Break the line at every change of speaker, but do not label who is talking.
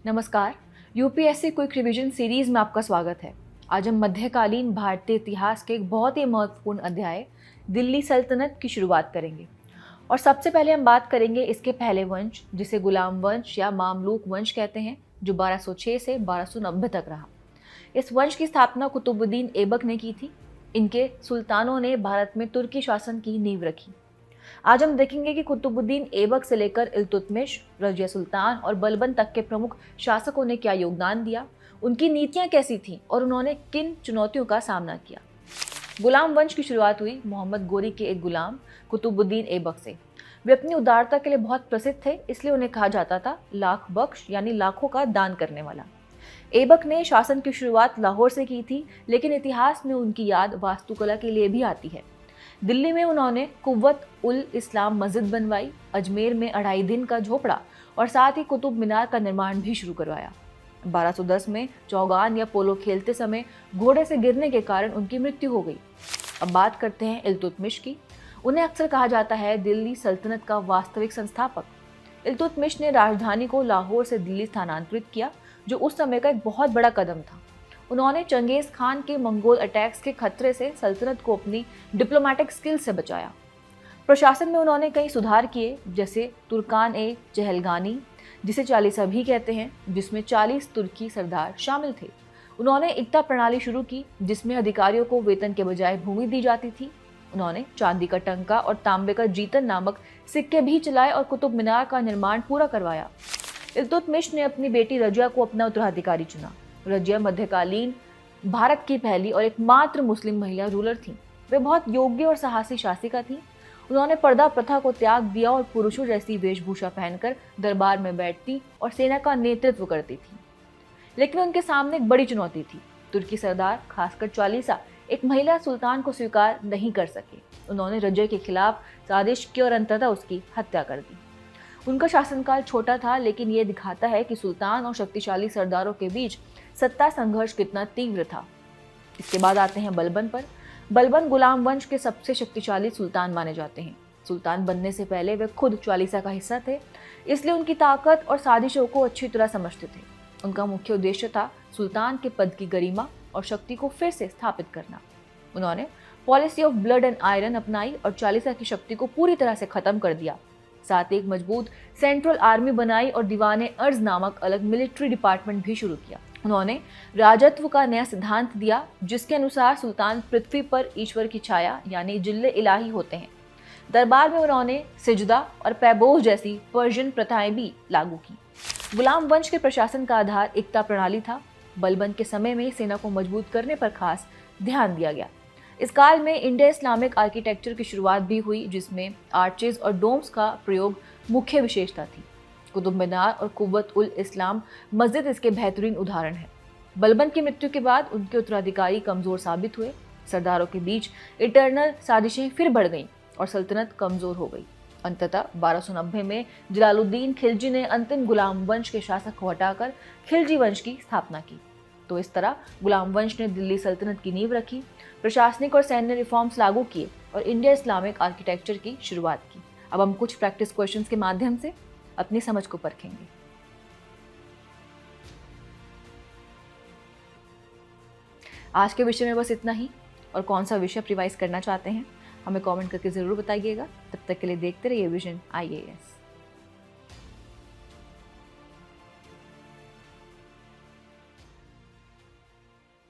नमस्कार। UPSC quick revision series में आपका स्वागत है। आज हम मध्यकालीन भारतीय इतिहास के एक बहुत ही महत्वपूर्ण अध्याय दिल्ली सल्तनत की शुरुआत करेंगे। और सबसे पहले हम बात करेंगे इसके पहले वंश, जिसे गुलाम वंश या मामलूक वंश कहते हैं, जो 1206 से 1290 तक रहा। इस वंश की स्थापना कुतुबुद्दीन ऐबक ने की थी। इनके सुल्तानों ने भारत में तुर्की शासन की नींव रखी। आज हम देखेंगे कि कुतुबुद्दीन ऐबक से लेकर इल्तुतमिश, रजिया सुल्तान और बलबन तक के प्रमुख शासकों ने क्या योगदान दिया, उनकी नीतियां कैसी थीं और उन्होंने किन चुनौतियों का सामना किया। गुलाम वंश की शुरुआत हुई मोहम्मद गोरी के एक गुलाम कुतुबुद्दीन ऐबक से। वे अपनी उदारता के लिए बहुत प्रसिद्ध थे, इसलिए उन्हें कहा जाता था लाख बख्श, यानी लाखों का दान करने वाला। ऐबक ने शासन की शुरुआत लाहौर से की थी, लेकिन इतिहास में उनकी याद वास्तुकला के लिए भी आती है। दिल्ली में उन्होंने कुव्वत उल इस्लाम मस्जिद बनवाई, अजमेर में 2.5 दिन का झोपड़ा और साथ ही कुतुब मीनार का निर्माण भी शुरू करवाया। 1210 में चौगान या पोलो खेलते समय घोड़े से गिरने के कारण उनकी मृत्यु हो गई। अब बात करते हैं इल्तुतमिश की। उन्हें अक्सर कहा जाता है दिल्ली सल्तनत का वास्तविक संस्थापक। इल्तुतमिश ने राजधानी को लाहौर से दिल्ली स्थानांतरित किया, जो उस समय का एक बहुत बड़ा कदम था। उन्होंने चंगेज खान के मंगोल अटैक्स के खतरे से सल्तनत को अपनी डिप्लोमेटिक स्किल से बचाया। प्रशासन में उन्होंने कई सुधार किए, जैसे तुर्कान ए चहलगानी, जिसे चालीसा भी कहते हैं, जिसमें 40 तुर्की सरदार शामिल थे। उन्होंने इक्ता प्रणाली शुरू की, जिसमें अधिकारियों को वेतन के बजाय भूमि दी जाती थी। उन्होंने चांदी का टंका और तांबे का जीतन नामक सिक्के भी चलाए और कुतुब मीनार का निर्माण पूरा करवाया। इल्तुतमिश ने अपनी बेटी रजिया को अपना उत्तराधिकारी चुना। रजिया मध्यकालीन भारत की पहली और एकमात्र मुस्लिम महिला रूलर थी। वे बहुत योग्य और साहसी शासिका थी। उन्होंने पर्दा प्रथा को त्याग दिया और पुरुषों जैसी वेशभूषा पहनकर दरबार में बैठती और सेना का नेतृत्व करती थी। लेकिन उनके सामने एक बड़ी चुनौती थी। तुर्की सरदार, खासकर चालीसा, एक महिला सुल्तान को स्वीकार नहीं कर सके। उन्होंने रजिया के खिलाफ साजिश की और अंततः उसकी हत्या कर दी। उनका शासनकाल छोटा था, लेकिन ये दिखाता है कि सुल्तान और शक्तिशाली सरदारों के बीच सत्ता संघर्ष कितना तीव्र था। इसके बाद आते हैं बलबन पर। बलबन गुलाम वंश के सबसे शक्तिशाली सुल्तान माने जाते हैं। सुल्तान बनने से पहले वे खुद चालीसा का हिस्सा थे, इसलिए उनकी ताकत और साजिशों को अच्छी तरह समझते थे। उनका मुख्य उद्देश्य था सुल्तान के पद की गरिमा और शक्ति को फिर से स्थापित करना। उन्होंने policy of blood and iron अपनाई और चालीसा की शक्ति को पूरी तरह से खत्म कर दिया। साथ ही एक मजबूत सेंट्रल आर्मी बनाई और दीवाने अर्ज नामक अलग मिलिट्री डिपार्टमेंट भी शुरू किया। उन्होंने राजत्व का नया सिद्धांत दिया, जिसके अनुसार सुल्तान पृथ्वी पर ईश्वर की छाया यानी जिल्ले इलाही होते हैं। दरबार में उन्होंने सिजदा और पैबोस जैसी पर्शियन प्रथाएं भी लागू की। गुलाम वंश के प्रशासन का आधार इक्ता प्रणाली था। बलबन के समय में सेना को मजबूत करने पर खास ध्यान दिया गया। इस काल में इंडो इस्लामिक आर्किटेक्चर की शुरुआत भी हुई, जिसमें आर्चेज और डोम्स का प्रयोग मुख्य विशेषता थी। कुतुब मीनार और कुव्वत उल इस्लाम मस्जिद इसके बेहतरीन उदाहरण है। बलबन की मृत्यु के बाद उनके उत्तराधिकारी कमजोर साबित हुए। सरदारों के बीच इंटरनल साजिशें फिर बढ़ गईं और सल्तनत कमजोर हो गई। अंततः 1290 में जलालुद्दीन खिलजी ने अंतिम गुलाम वंश के शासक को हटाकर खिलजी वंश की स्थापना की। तो इस तरह गुलाम वंश ने दिल्ली सल्तनत की नींव रखी, प्रशासनिक और सैन्य रिफॉर्म्स लागू किए और इंडिया इस्लामिक आर्किटेक्चर की शुरुआत की। अब हम कुछ प्रैक्टिस क्वेश्चंस के माध्यम से अपनी समझ को परखेंगे। आज के विषय में बस इतना ही, और कौन सा विषय रिवाइज करना चाहते हैं हमें कमेंट करके जरूर बताइएगा। तब तक के लिए देखते रहिए विजन IAS।